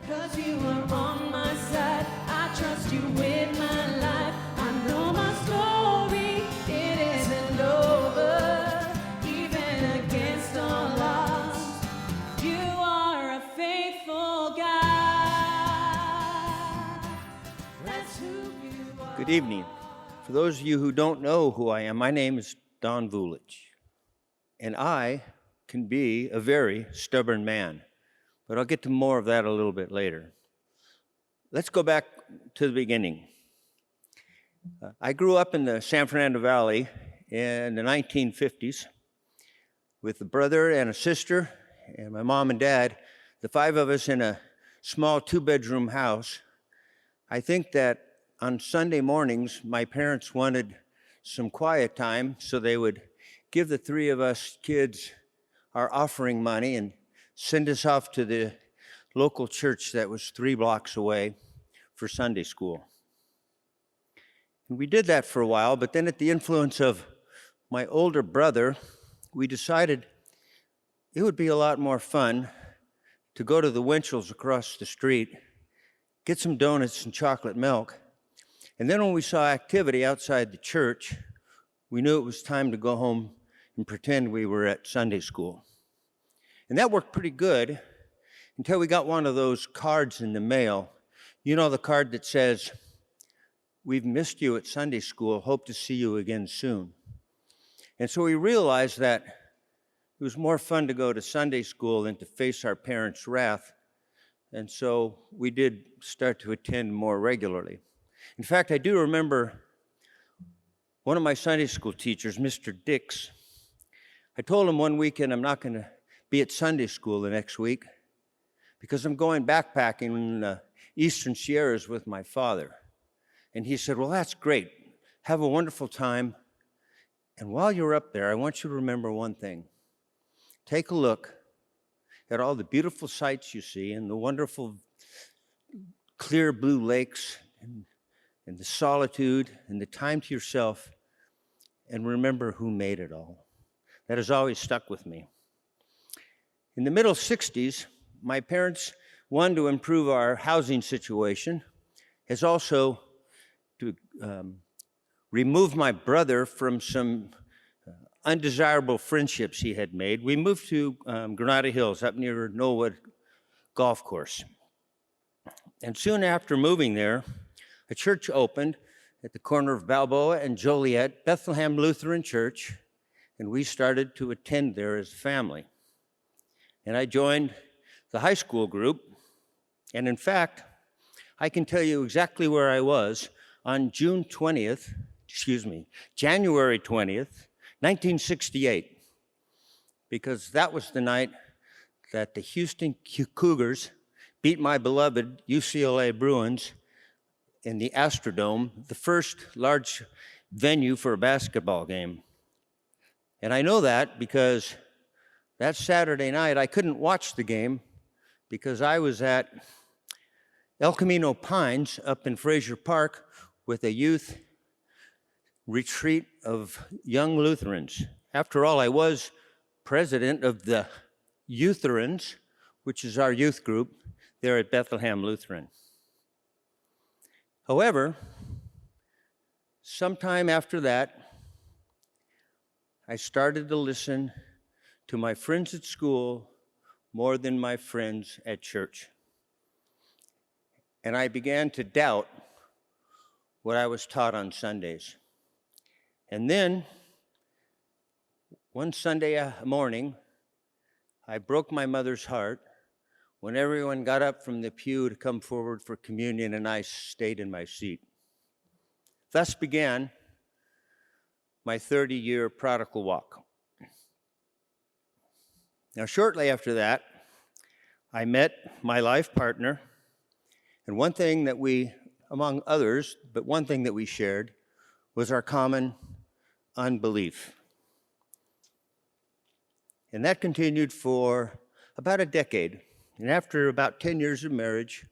'Cause you are on my side, I trust you with my life. I know my story, it isn't over, even against all odds. You are a faithful God. That's who you are. Good evening. For those of you who don't know who I am, my name is Don Vulich, and I can be a very stubborn man, but I'll get to more of that a little bit later. Let's go back to the beginning. I grew up in the San Fernando Valley in the 1950s with a brother and a sister and my mom and dad, the five of us in a small two-bedroom house. I think that on Sunday mornings, my parents wanted some quiet time, so they would give the three of us kids our offering money and send us off to the local church that was 3 blocks away for Sunday school. And we did that for a while, but then at the influence of my older brother, we decided it would be a lot more fun to go to the Winchell's across the street, get some donuts and chocolate milk, and then when we saw activity outside the church, we knew it was time to go home and pretend we were at Sunday school. And that worked pretty good until we got one of those cards in the mail. You know, the card that says, "We've missed you at Sunday school, hope to see you again soon." And so we realized that it was more fun to go to Sunday school than to face our parents' wrath. And so we did start to attend more regularly. In fact, I do remember one of my Sunday school teachers, Mr. Dix. I told him one weekend I'm not going to be at Sunday school the next week because I'm going backpacking in the Eastern Sierras with my father. And he said, "Well, that's great. Have a wonderful time. And while you're up there, I want you to remember one thing. Take a look at all the beautiful sights you see and the wonderful clear blue lakes and the solitude and the time to yourself, and remember who made it all." That has always stuck with me. In the middle 60s, my parents wanted to improve our housing situation, as also to remove my brother from some undesirable friendships he had made. We moved to Granada Hills up near Knollwood Golf Course. And soon after moving there, a church opened at the corner of Balboa and Joliet, Bethlehem Lutheran Church, and we started to attend there as a family. And I joined the high school group, and in fact, I can tell you exactly where I was on January 20th, 1968, because that was the night that the Houston Cougars beat my beloved UCLA Bruins in the Astrodome, the first large venue for a basketball game. And I know that because that Saturday night, I couldn't watch the game because I was at El Camino Pines up in Frazier Park with a youth retreat of young Lutherans. After all, I was president of the Lutherans, which is our youth group there at Bethlehem Lutheran. However, sometime after that, I started to listen to my friends at school more than my friends at church. And I began to doubt what I was taught on Sundays. And then, one Sunday morning, I broke my mother's heart when everyone got up from the pew to come forward for communion and I stayed in my seat. Thus began my 30-year prodigal walk. Now, shortly after that, I met my life partner, and one thing that we, among others, but one thing that we shared was our common unbelief. And that continued for about a decade. And after about 10 years of marriage,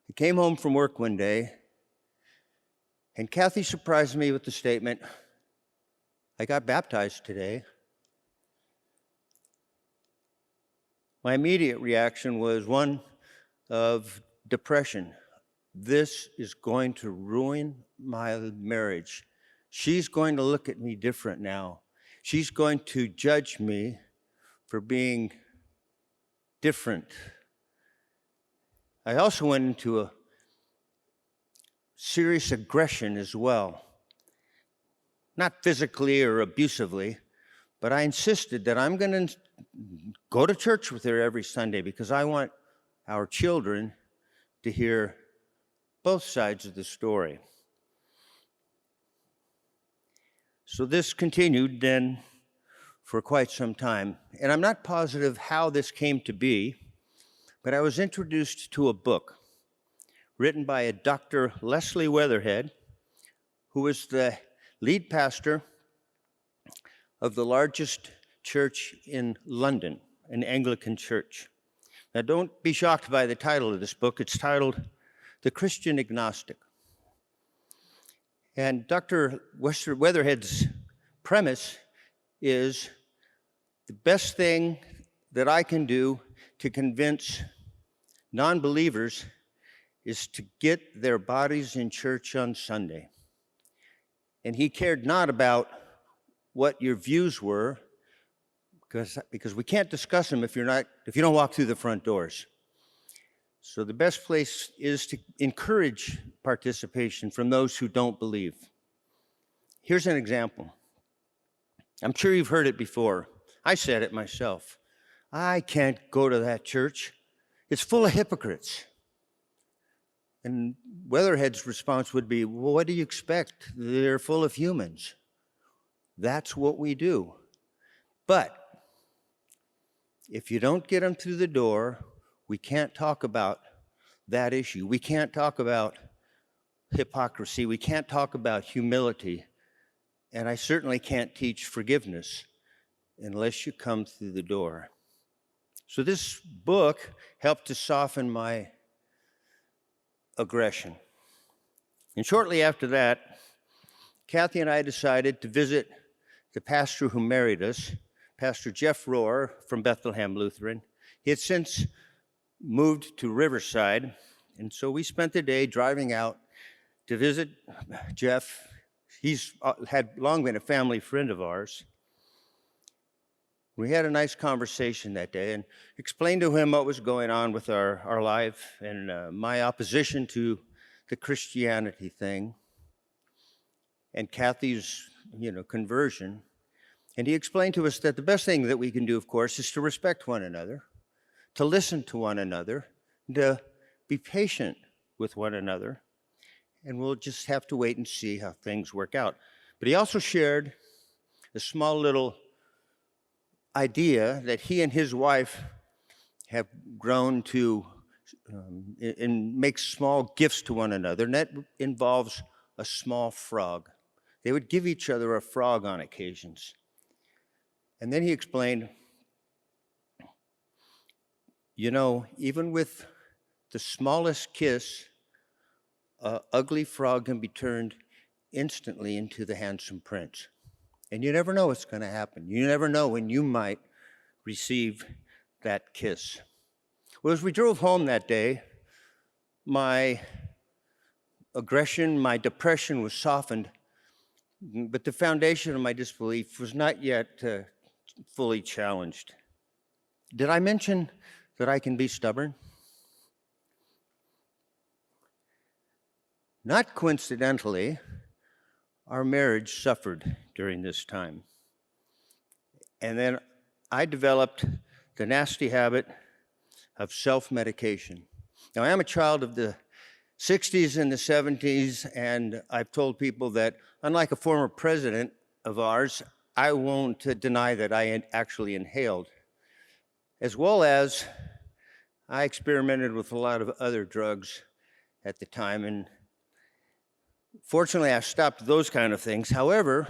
I came home from work one day, and Kathy surprised me with the statement, "I got baptized today." My immediate reaction was one of depression. This is going to ruin my marriage. She's going to look at me different now. She's going to judge me for being different. I also went into a serious aggression as well. Not physically or abusively, but I insisted that I'm going to go to church with her every Sunday because I want our children to hear both sides of the story. So this continued then for quite some time. And I'm not positive how this came to be, but I was introduced to a book written by a Dr. Leslie Weatherhead, who was the lead pastor of the largest church in London, an Anglican church. Now, don't be shocked by the title of this book. It's titled The Christian Agnostic. And Dr. Weatherhead's premise is the best thing that I can do to convince non-believers is to get their bodies in church on Sunday. And he cared not about what your views were, because we can't discuss them if you don't walk through the front doors. So the best place is to encourage participation from those who don't believe. Here's an example. I'm sure you've heard it before. I said it myself. I can't go to that church. It's full of hypocrites. And Weatherhead's response would be, well, what do you expect? They're full of humans. That's what we do. But if you don't get them through the door, we can't talk about that issue. We can't talk about hypocrisy. We can't talk about humility. And I certainly can't teach forgiveness unless you come through the door. So this book helped to soften my aggression. And shortly after that, Kathy and I decided to visit the pastor who married us, Pastor Jeff Rohr from Bethlehem Lutheran. He had since moved to Riverside, and so we spent the day driving out to visit Jeff. He's had long been a family friend of ours. We had a nice conversation that day and explained to him what was going on with our life and my opposition to the Christianity thing and Kathy's, conversion. And he explained to us that the best thing that we can do, of course, is to respect one another, to listen to one another, to be patient with one another, and we'll just have to wait and see how things work out. But he also shared a small little idea that he and his wife have grown to and make small gifts to one another, and that involves a small frog. They would give each other a frog on occasions. And then he explained, even with the smallest kiss, an ugly frog can be turned instantly into the handsome prince. And you never know what's going to happen. You never know when you might receive that kiss. Well, as we drove home that day, my aggression, my depression was softened, but the foundation of my disbelief was not yet fully challenged. Did I mention that I can be stubborn? Not coincidentally, our marriage suffered during this time. And then I developed the nasty habit of self-medication. Now, I am a child of the 60s and the 70s, and I've told people that, unlike a former president of ours, I won't deny that I actually inhaled, as well as I experimented with a lot of other drugs at the time, and fortunately, I stopped those kind of things. However,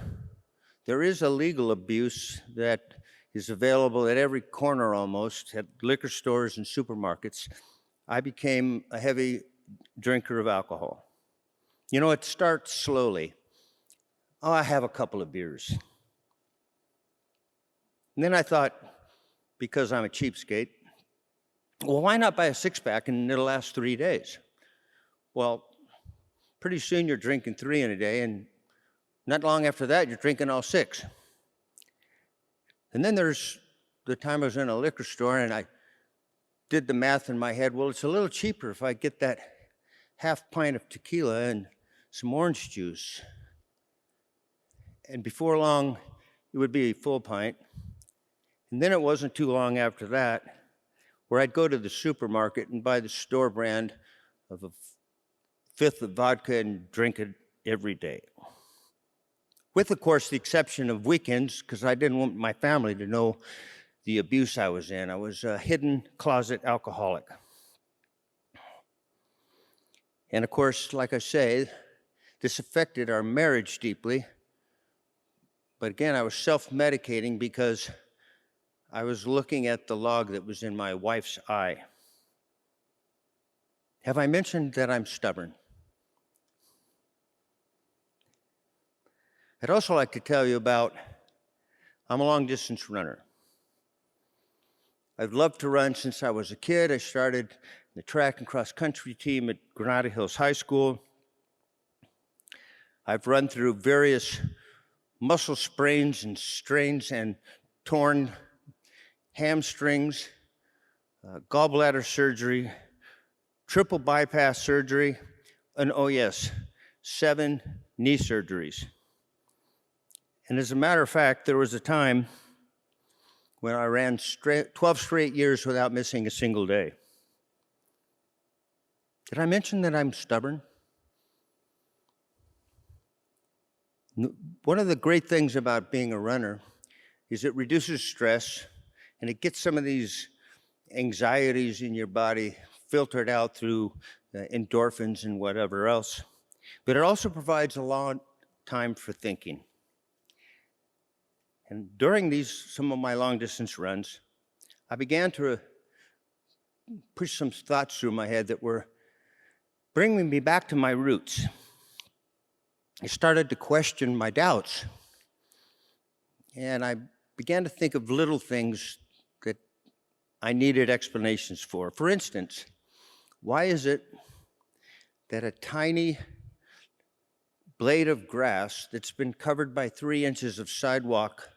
there is a legal abuse that is available at every corner almost, at liquor stores and supermarkets. I became a heavy drinker of alcohol. It starts slowly. Oh, I have a couple of beers. And then I thought, because I'm a cheapskate, Well, why not buy a six-pack and it'll last 3 days? Well, pretty soon you're drinking 3 in a day, and not long after that, you're drinking all 6. And then there's the time I was in a liquor store, and I did the math in my head. Well, it's a little cheaper if I get that half pint of tequila and some orange juice. And before long, it would be a full pint. And then it wasn't too long after that where I'd go to the supermarket and buy the store brand of a fifth of vodka and drink it every day. With, of course, the exception of weekends, because I didn't want my family to know the abuse I was in. I was a hidden closet alcoholic. And of course, like I say, this affected our marriage deeply. But again, I was self-medicating because I was looking at the log that was in my wife's eye. Have I mentioned that I'm stubborn? I'd also like to tell you about, I'm a long-distance runner. I've loved to run since I was a kid. I started the track and cross-country team at Granada Hills High School. I've run through various muscle sprains and strains and torn hamstrings, gallbladder surgery, triple bypass surgery, and oh yes, 7 knee surgeries. And as a matter of fact, there was a time when I ran 12 straight years without missing a single day. Did I mention that I'm stubborn? One of the great things about being a runner is it reduces stress, and it gets some of these anxieties in your body filtered out through endorphins and whatever else. But it also provides a long time for thinking. And during some of my long distance runs, I began to push some thoughts through my head that were bringing me back to my roots. I started to question my doubts. And I began to think of little things that I needed explanations for. For instance, why is it that a tiny blade of grass that's been covered by 3 inches of sidewalk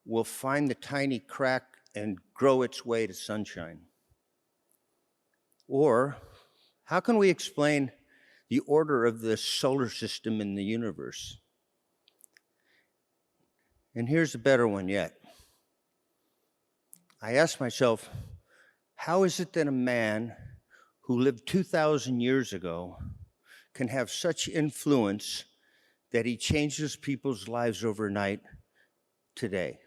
will find the tiny crack and grow its way to sunshine? Or how can we explain the order of the solar system in the universe? And here's a better one yet. I asked myself, how is it that a man who lived 2,000 years ago can have such influence that he changes people's lives overnight today?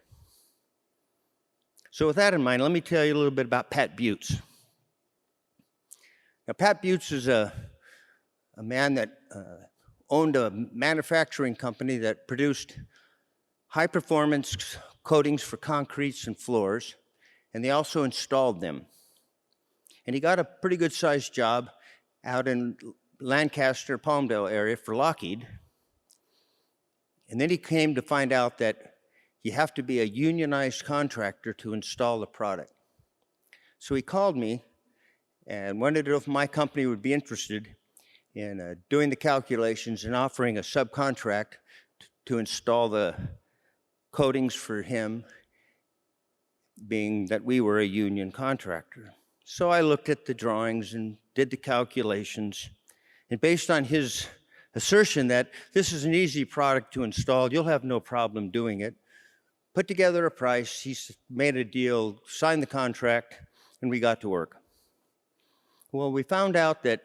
So with that in mind, let me tell you a little bit about Pat Butts. Now, Pat Butts is a man that owned a manufacturing company that produced high-performance coatings for concretes and floors, and they also installed them. And he got a pretty good-sized job out in Lancaster, Palmdale area for Lockheed. And then he came to find out that you have to be a unionized contractor to install the product. So he called me and wondered if my company would be interested in doing the calculations and offering a subcontract to install the coatings for him, being that we were a union contractor. So I looked at the drawings and did the calculations, and based on his assertion that this is an easy product to install, you'll have no problem doing it, put together a price, he made a deal, signed the contract, and we got to work. Well, we found out that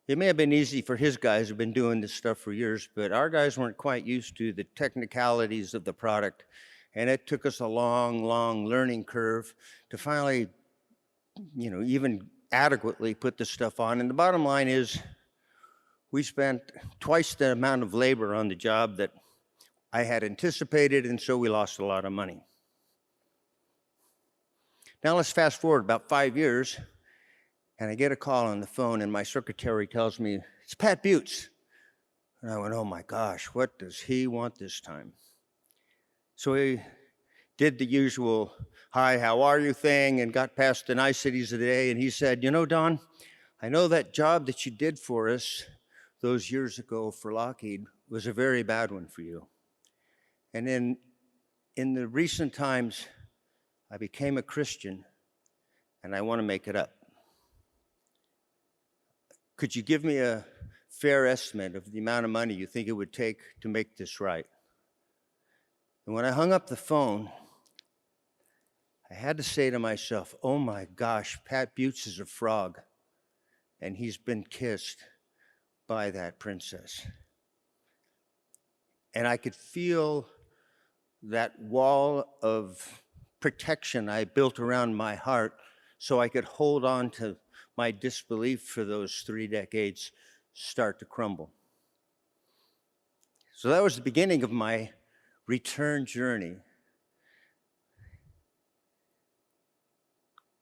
it may have been easy for his guys who've been doing this stuff for years, but our guys weren't quite used to the technicalities of the product, and it took us a long, long learning curve to finally, even adequately put this stuff on. And the bottom line is, we spent twice the amount of labor on the job that I had anticipated, and so we lost a lot of money. Now let's fast forward about 5 years, and I get a call on the phone, and my secretary tells me, it's Pat Butts. And I went, oh my gosh, what does he want this time? So he did the usual, hi, how are you thing, and got past the niceties of the day. And he said, you know, Don, I know that job that you did for us those years ago for Lockheed was a very bad one for you. And in the recent times, I became a Christian, and I want to make it up. Could you give me a fair estimate of the amount of money you think it would take to make this right? And when I hung up the phone, I had to say to myself, oh my gosh, Pat Butts is a frog, and he's been kissed by that princess. And I could feel that wall of protection I built around my heart so I could hold on to my disbelief for those 3 decades start to crumble. So that was the beginning of my return journey.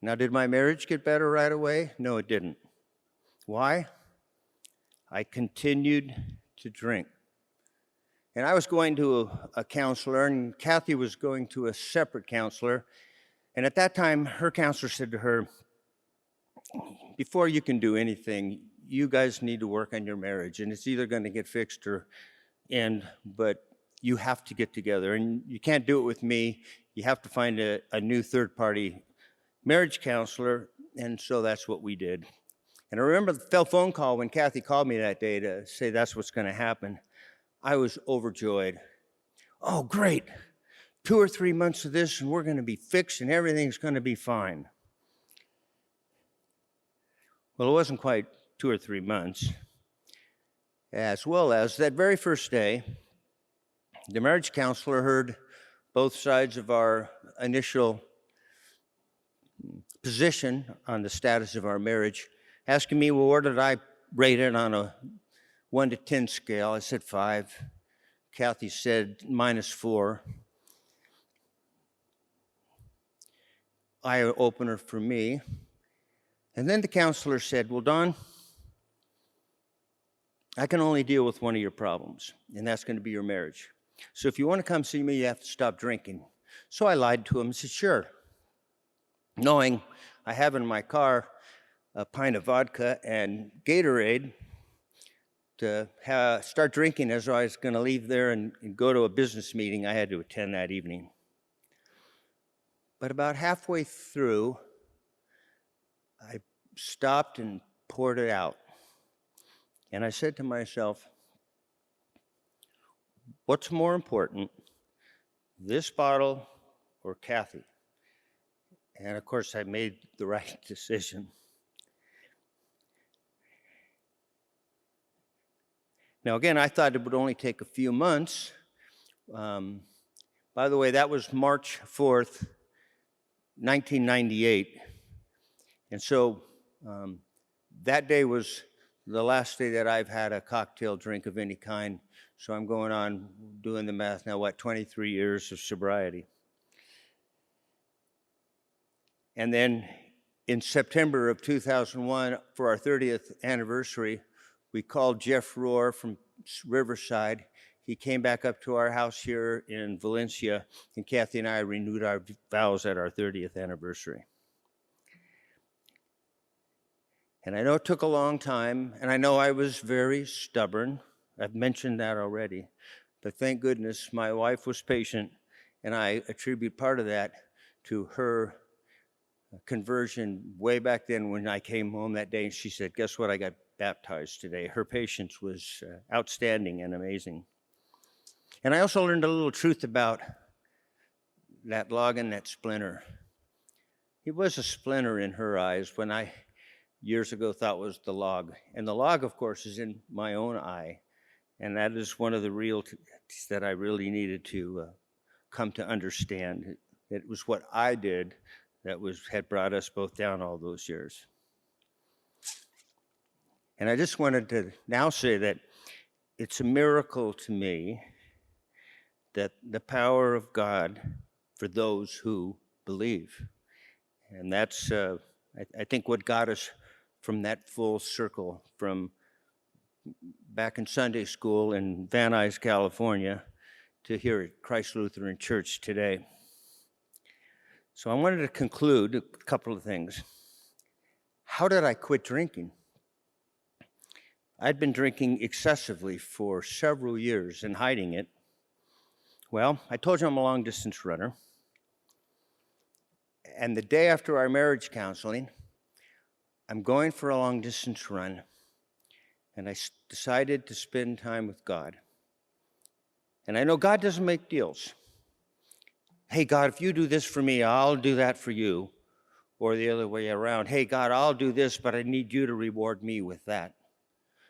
Now, did my marriage get better right away? No, it didn't. Why? I continued to drink. And I was going to a counselor, and Kathy was going to a separate counselor. And at that time, her counselor said to her, before you can do anything, you guys need to work on your marriage, and it's either going to get fixed or end, but you have to get together, and you can't do it with me. You have to find a new third-party marriage counselor, and so that's what we did. And I remember the phone call when Kathy called me that day to say that's what's going to happen. I was overjoyed. Oh, great. 2 or 3 months of this, and we're going to be fixed, and everything's going to be fine. Well, it wasn't quite 2 or 3 months. As well as that very first day, the marriage counselor heard both sides of our initial position on the status of our marriage, asking me, well, where did I rate it on a 1 to 10 scale? I said 5. Kathy said -4. Eye opener for me. And then the counselor said, well, Don, I can only deal with one of your problems, and that's going to be your marriage. So if you want to come see me, you have to stop drinking. So I lied to him and said, sure. Knowing I have in my car a pint of vodka and Gatorade to start drinking as I was going to leave there and go to a business meeting I had to attend that evening. But about halfway through, I stopped and poured it out. And I said to myself, what's more important, this bottle or Kathy? And of course, I made the right decision. Now, again, I thought it would only take a few months. By the way, that was March 4th, 1998. And so that day was the last day that I've had a cocktail drink of any kind. So I'm going on doing the math now, 23 years of sobriety. And then in September of 2001, for our 30th anniversary, we called Jeff Rohr from Riverside. He came back up to our house here in Valencia, and Kathy and I renewed our vows at our 30th anniversary. And I know it took a long time, and I know I was very stubborn. I've mentioned that already. But thank goodness my wife was patient, and I attribute part of that to her conversion way back then when I came home that day, and she said, guess what, I got baptized today. Her patience was outstanding and amazing. And I also learned a little truth about that log and that splinter. It was a splinter in her eyes when I years ago thought was the log. And the log, of course, is in my own eye. And that is one of the realities that I really needed to come to understand. It was what I did that had brought us both down all those years. And I just wanted to now say that it's a miracle to me that the power of God for those who believe. And that's, I think, what got us from that full circle from back in Sunday school in Van Nuys, California, to here at Christ Lutheran Church today. So I wanted to conclude a couple of things. How did I quit drinking? I'd been drinking excessively for several years and hiding it. Well, I told you I'm a long-distance runner. And the day after our marriage counseling, I'm going for a long-distance run, and I decided to spend time with God. And I know God doesn't make deals. Hey, God, if you do this for me, I'll do that for you. Or the other way around. Hey, God, I'll do this, but I need you to reward me with that.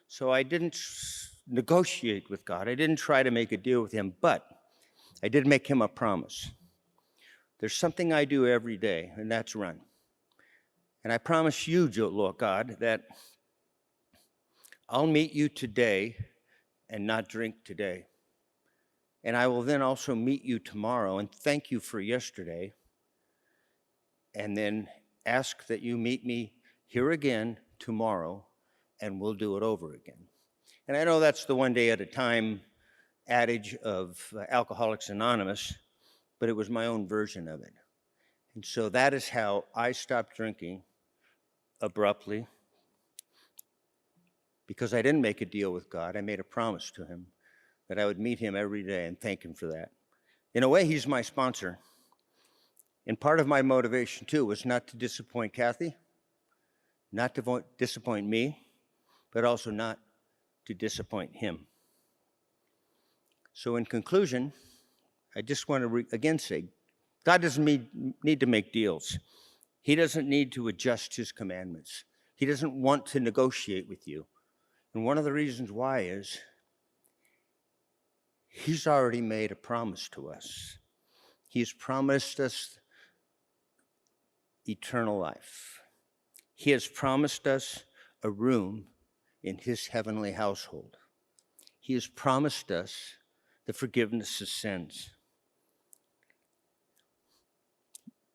So I didn't negotiate with God. I didn't try to make a deal with him, but I did make him a promise. There's something I do every day, and that's run. And I promise you, Lord God, that I'll meet you today and not drink today. And I will then also meet you tomorrow and thank you for yesterday. And then ask that you meet me here again tomorrow, and we'll do it over again. And I know that's the one day at a time adage of Alcoholics Anonymous, but it was my own version of it. And so that is how I stopped drinking abruptly, because I didn't make a deal with God. I made a promise to him that I would meet him every day and thank him for that. In a way, he's my sponsor. And part of my motivation, too, was not to disappoint Kathy, not to disappoint me, but also not to disappoint him. So in conclusion, I just want to again say, God doesn't need to make deals. He doesn't need to adjust his commandments. He doesn't want to negotiate with you. And one of the reasons why is he's already made a promise to us. He's promised us eternal life. He has promised us a room in his heavenly household. He has promised us the forgiveness of sins.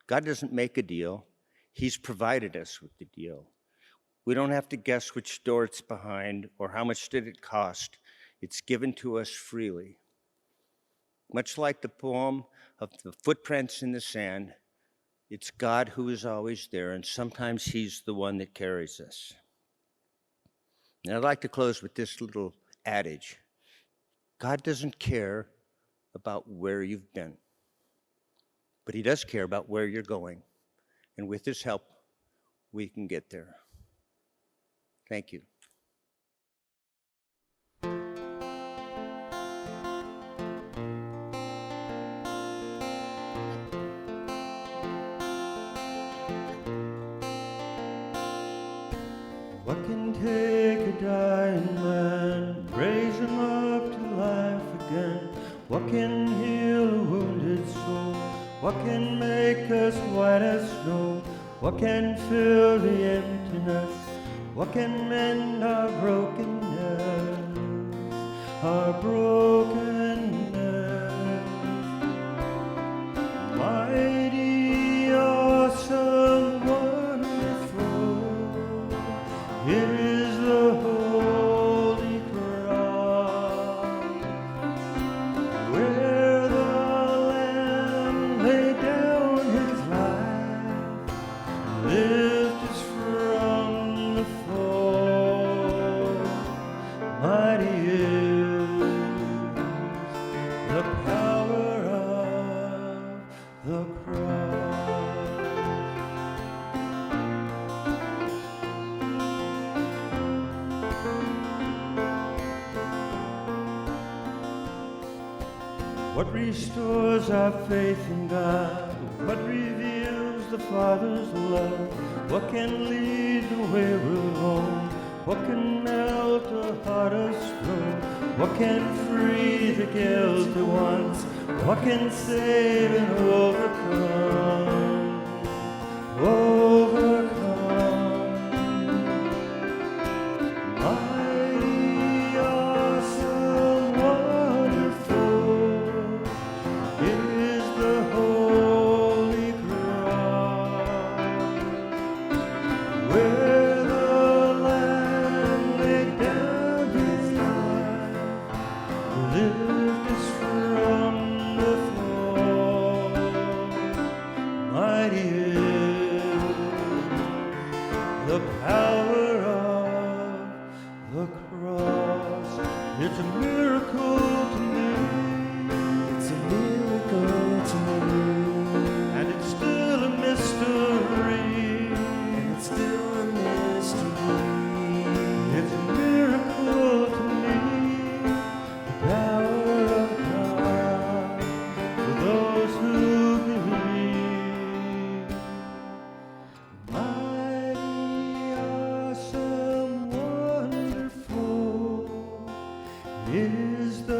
God doesn't make a deal. He's provided us with the deal. We don't have to guess which door it's behind or how much did it cost. It's given to us freely. Much like the poem of the footprints in the sand, it's God who is always there, and sometimes he's the one that carries us. And I'd like to close with this little adage. God doesn't care about where you've been, but he does care about where you're going. And with his help, we can get there. Thank you. What can take a dying man, raise him up to life again? What can heal a wounded soul? What can make us white as snow? What can fill the emptiness? What can mend our brokenness? Our brokenness. Mighty, awesome, wonderful. Here is the holy cross, where the Lamb laid down his life, lived us from the fall. Mighty is the power of the cross. What restores our faith in God? What reveals the Father's love? What can lead the wayward home? What can melt a heart of stone? What can free the guilty ones? What can save and overcome? Overcome. Mighty, awesome, wonderful. Here is the holy cross, where the Lamb laid down his life, lift us from the fall. Mighty It's a miracle to me. It's a miracle to me. And it's still a mystery. And it's still a mystery. It's a miracle to me. The power of God for those who believe. Mighty, awesome, wonderful is the